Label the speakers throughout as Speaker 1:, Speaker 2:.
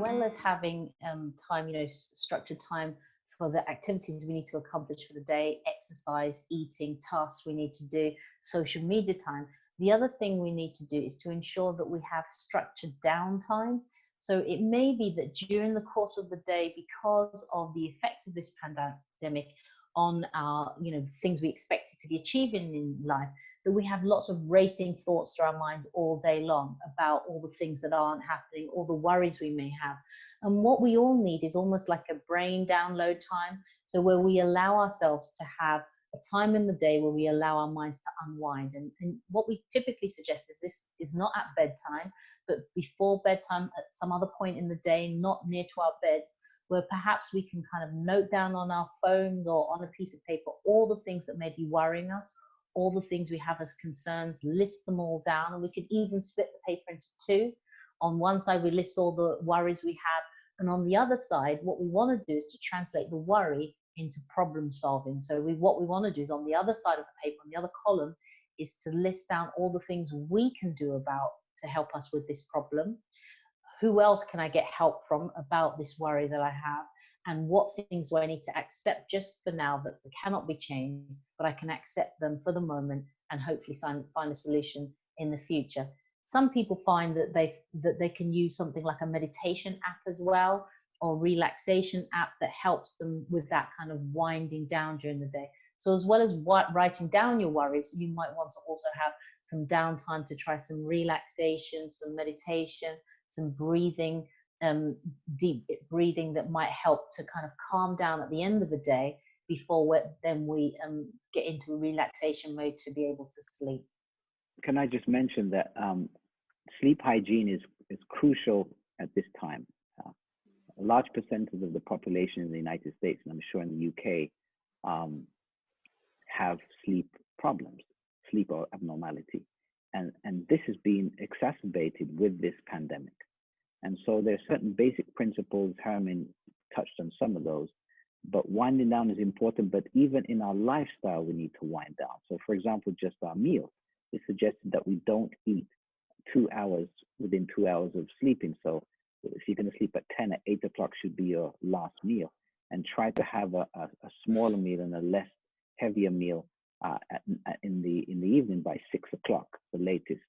Speaker 1: well as having time, structured time for the activities we need to accomplish for the day, exercise, eating, tasks we need to do, social media time, the other thing we need to do is to ensure that we have structured downtime. So it may be that during the course of the day, because of the effects of this pandemic on our, things we expected to be achieving in life, that we have lots of racing thoughts through our minds all day long about all the things that aren't happening, all the worries we may have. And what we all need is almost like a brain download time. So where we allow ourselves to have a time in the day where we allow our minds to unwind. And what we typically suggest is this is not at bedtime, but before bedtime, at some other point in the day, not near to our beds, where perhaps we can kind of note down on our phones or on a piece of paper all the things that may be worrying us, all the things we have as concerns, list them all down. And we could even split the paper into two. On one side, we list all the worries we have. And on the other side, what we want to do is to translate the worry into problem solving. So what we want to do is on the other side of the paper, on the other column, is to list down all the things we can do to help us with this problem. Who else can I get help from about this worry that I have? And what things do I need to accept just for now that cannot be changed, but I can accept them for the moment and hopefully find a solution in the future. Some people find that they can use something like a meditation app as well, or relaxation app that helps them with that kind of winding down during the day. So as well as writing down your worries, you might want to also have some downtime to try some relaxation, some meditation, some breathing, deep breathing that might help to kind of calm down at the end of the day before we get into relaxation mode to be able to sleep.
Speaker 2: Can I just mention that sleep hygiene is crucial at this time. A large percentage of the population in the United States, and I'm sure in the UK, have sleep problems, sleep or abnormality. And this has been exacerbated with this pandemic. And so there are certain basic principles. Herman touched on some of those, but winding down is important. But even in our lifestyle, we need to wind down. So for example, just our meals, it's suggested that we don't eat 2 hours within 2 hours of sleeping. So if you're going to sleep at 10, at 8 o'clock should be your last meal, and try to have a smaller meal and a less heavier meal in the evening by 6 o'clock, the latest.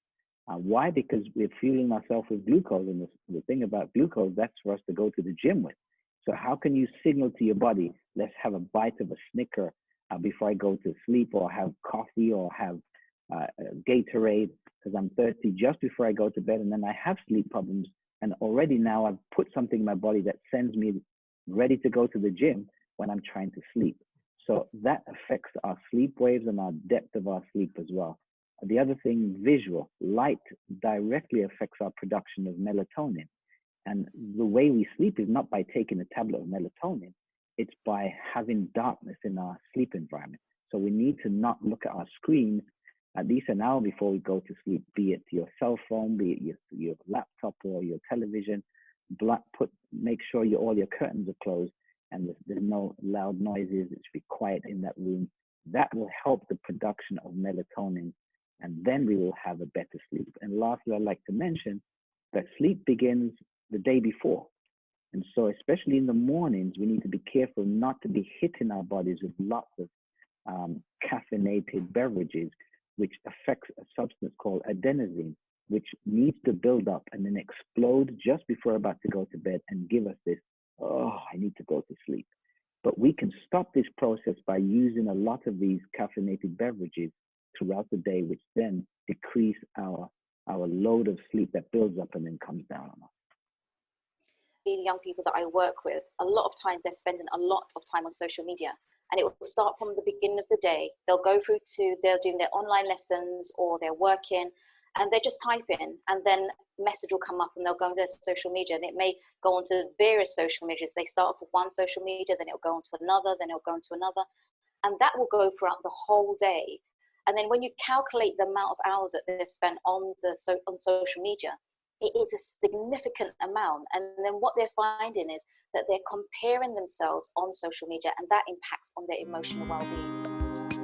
Speaker 2: Why? Because we're fueling ourselves with glucose, and the thing about glucose, that's for us to go to the gym with. So how can you signal to your body, let's have a bite of a Snicker before I go to sleep, or have coffee, or have Gatorade, because I'm thirsty just before I go to bed, and then I have sleep problems, and already now I've put something in my body that sends me ready to go to the gym when I'm trying to sleep. So that affects our sleep waves and our depth of our sleep as well. The other thing, visual. Light directly affects our production of melatonin. And the way we sleep is not by taking a tablet of melatonin, it's by having darkness in our sleep environment. So we need to not look at our screen at least an hour before we go to sleep, be it your cell phone, be it your laptop or your television. Make sure all your curtains are closed and there's no loud noises. It should be quiet in that room. That will help the production of melatonin, and then we will have a better sleep. And lastly, I'd like to mention that sleep begins the day before. And so especially in the mornings, we need to be careful not to be hitting our bodies with lots of caffeinated beverages, which affects a substance called adenosine, which needs to build up and then explode just before we're about to go to bed and give us this, oh, I need to go to sleep. But we can stop this process by using a lot of these caffeinated beverages throughout the day, which then decrease our load of sleep that builds up and then comes down on us.
Speaker 3: The young people that I work with, a lot of times they're spending a lot of time on social media, and it will start from the beginning of the day. They'll go through they're doing their online lessons or they're working, and they're just typing, and then message will come up and they'll go on their social media, and it may go on to various social medias. They start off with one social media, then it'll go on to another, then it'll go on to another, and that will go throughout the whole day. And then when you calculate the amount of hours that they've spent on social media, it is a significant amount. And then what they're finding is that they're comparing themselves on social media, and that impacts on their emotional well-being.